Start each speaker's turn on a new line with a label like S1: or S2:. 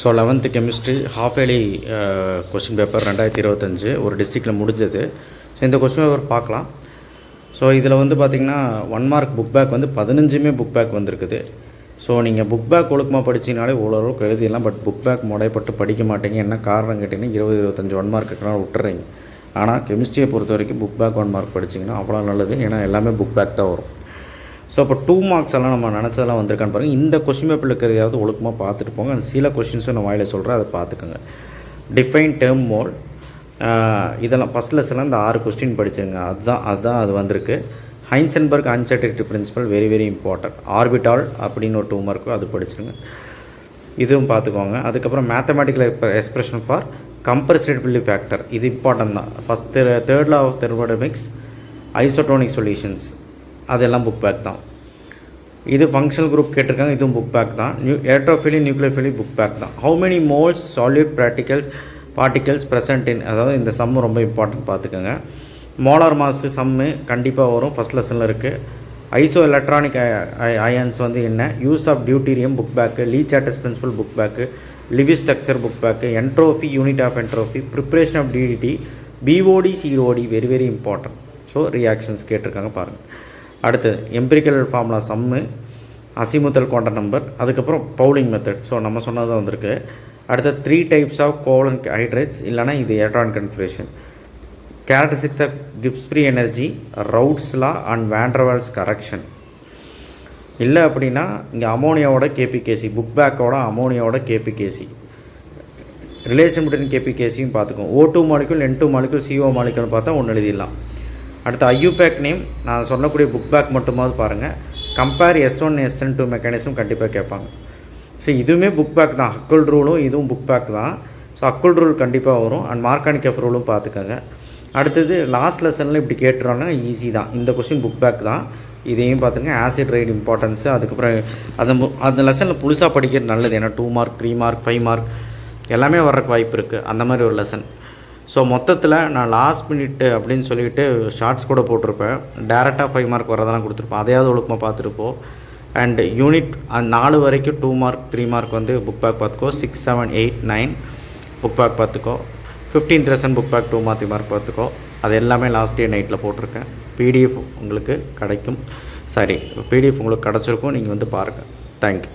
S1: So 11th chemistry half yearly question paper 2025 ஒரு டிஸ்ட்ரிக்டில் முடிஞ்சது. ஸோ இந்த கொஸ்டின் பேப்பர் பார்க்கலாம். ஸோ இதில் வந்து பார்த்திங்கன்னா 1 மார்க் புக் பேக் வந்து 15 புக் பேக் வந்திருக்குது. ஸோ நீங்கள் புக் பேக் ஒழுக்கமாக படிச்சிங்கனாலே ஓரளவுக்கு எழுதிடலாம். பட் புக் பேக் முடைப்பட்டு படிக்க மாட்டீங்க. என்ன காரணம் கேட்டிங்கன்னா 20-25 1 மார்க்குக்கெல்லாம் விட்டுறீங்க. ஆனால் கெமிஸ்ட்ரியை பொறுத்த வரைக்கும் புக் பேக் 1 மார்க் படிச்சிங்கன்னா அவ்வளோ நல்லது. ஏன்னா எல்லாமே புக் பேக் தான் வரும். ஸோ அப்போ 2 மார்க்ஸ் எல்லாம் நம்ம நினச்சதெல்லாம் வந்திருக்கான்னு பாருங்கள். இந்த கொஸ்டின் பேப்பரில் இருக்கிறதையாவது ஒழுக்கமாக பார்த்துட்டு போங்க. அந்த சில கொஸ்டின்ஸும் நான் வாயில சொல்கிறேன், அதை பார்த்துக்கோங்க. டிஃபைன் டேர்ம் மோல், இதெல்லாம் ஃபஸ்ட் லெசனில் இந்த 6 கொஸ்டின் படிச்சுங்க. அதுதான் அது வந்திருக்கு. Heisenberg uncertainty principle very very important. Orbital அப்படின்னு ஒரு 2 மார்க்கும் அது படிச்சுருங்க. இதுவும் பார்த்துக்கோங்க. அதுக்கப்புறம் mathematical expression for compressibility factor, இது இம்பார்ட்டன்ட் தான். Third law of thermodynamics, isotonic solutions, அதெல்லாம் புக் பேக் தான். இது ஃபங்க்ஷனல் குரூப் கேட்டிருக்காங்க, இதுவும் புக் பேக் தான். எலக்ட்ரோஃபிலி நியூக்ளியோஃபிலி புக் பேக் தான். How many moles solid particles present in, அதாவது இந்த சம்மு ரொம்ப இம்பார்ட்டன்ட் பார்த்துக்கோங்க. மோலார் மாஸ் சம்மு கண்டிப்பாக வரும், ஃபஸ்ட் லெசனில் இருக்குது. ஐசோ எலக்ட்ரானிக் அயன்ஸ் வந்து என்ன, use of deuterium book back, Le Chatelier's principle book back, Lewis structure book back, entropy unit of entropy, preparation of DDT, BOD COD very very important. So reactions கேட்டிருக்காங்க பாருங்கள். அடுத்து empirical formula சம்மு, azimuthal quantum number, அதுக்கப்புறம் Pauling method. So நம்ம சொன்னது தான் வந்திருக்கு. அடுத்த 3 டைப்ஸ் ஆஃப் கோவலன்ட் ஹைட்ரேட்ஸ், இல்லைனா இது electron configuration, characteristics of Gibbs free energy, Raoult's law and van der Waals correction. இல்லை அப்படின்னா இங்கே அமோனியாவோட கேபிகேசி, புக் பேக்கோட அமோனியாவோட கேபிகேசி, ரிலேஷன் பிட்வீன் கேபிகேசியும் பார்த்துக்கோம். O2 molecule, N2 molecule, CO மாலிகுல்னு பார்த்தா ஒன்று எழுதிடலாம். அடுத்து ஐயூபேக் நேம், நான் சொல்லக்கூடிய புக் பேக் மட்டுமாவது பாருங்கள். கம்பேர் S1 S2 மெக்கானிசம் கண்டிப்பாக கேட்பாங்க. ஸோ இதுவுமே புக் பேக் தான். ஹக்குல் ரூலும் இதுவும் புக் பேக் தான். ஸோ ஹக்குல் ரூல் கண்டிப்பாக வரும். அண்ட் மார்கானிக் ரூலும் பார்த்துக்கோங்க. அடுத்தது லாஸ்ட் லெசனில் இப்படி கேட்டுறாங்க, ஈஸி தான். இந்த கொஸ்டின் புக் பேக் தான், இதையும் பார்த்துங்க. ஆசிட் ரைட் இம்பார்ட்டன்ஸு, அதுக்கப்புறம் அந்த லெசனில் புதுசாக படிக்கிறது நல்லது. ஏன்னா 2 மார்க் 3 மார்க் 5 மார்க் எல்லாமே வர்றதுக்கு வாய்ப்பு இருக்குது. அந்த மாதிரி ஒரு லெசன். ஸோ மொத்தத்தில் நான் லாஸ்ட் மினிட் அப்படின்னு சொல்லிவிட்டு ஷார்ட்ஸ் கூட போட்டிருப்பேன். டேரெக்டாக 5 மார்க் வரதெல்லாம் கொடுத்துருப்பேன். அதையாவது ஒழுக்கமாக பார்த்துருப்போம். அண்ட் யூனிட் 4 வரைக்கும் 2 மார்க் 3 மார்க் வந்து புக் பேக் பார்த்துக்கோ. 6 7 8 9 புக் பேக் பார்த்துக்கோ. 15th lesson book back 2 mark 3 mark பார்த்துக்கோ. அது எல்லாமே லாஸ்ட் டே நைட்டில் போட்டிருக்கேன். பிடிஎஃப் உங்களுக்கு கிடைக்கும். பிடிஎஃப் உங்களுக்கு கிடச்சிருக்கும். நீங்கள் வந்து பாருங்கள். தேங்க்யூ.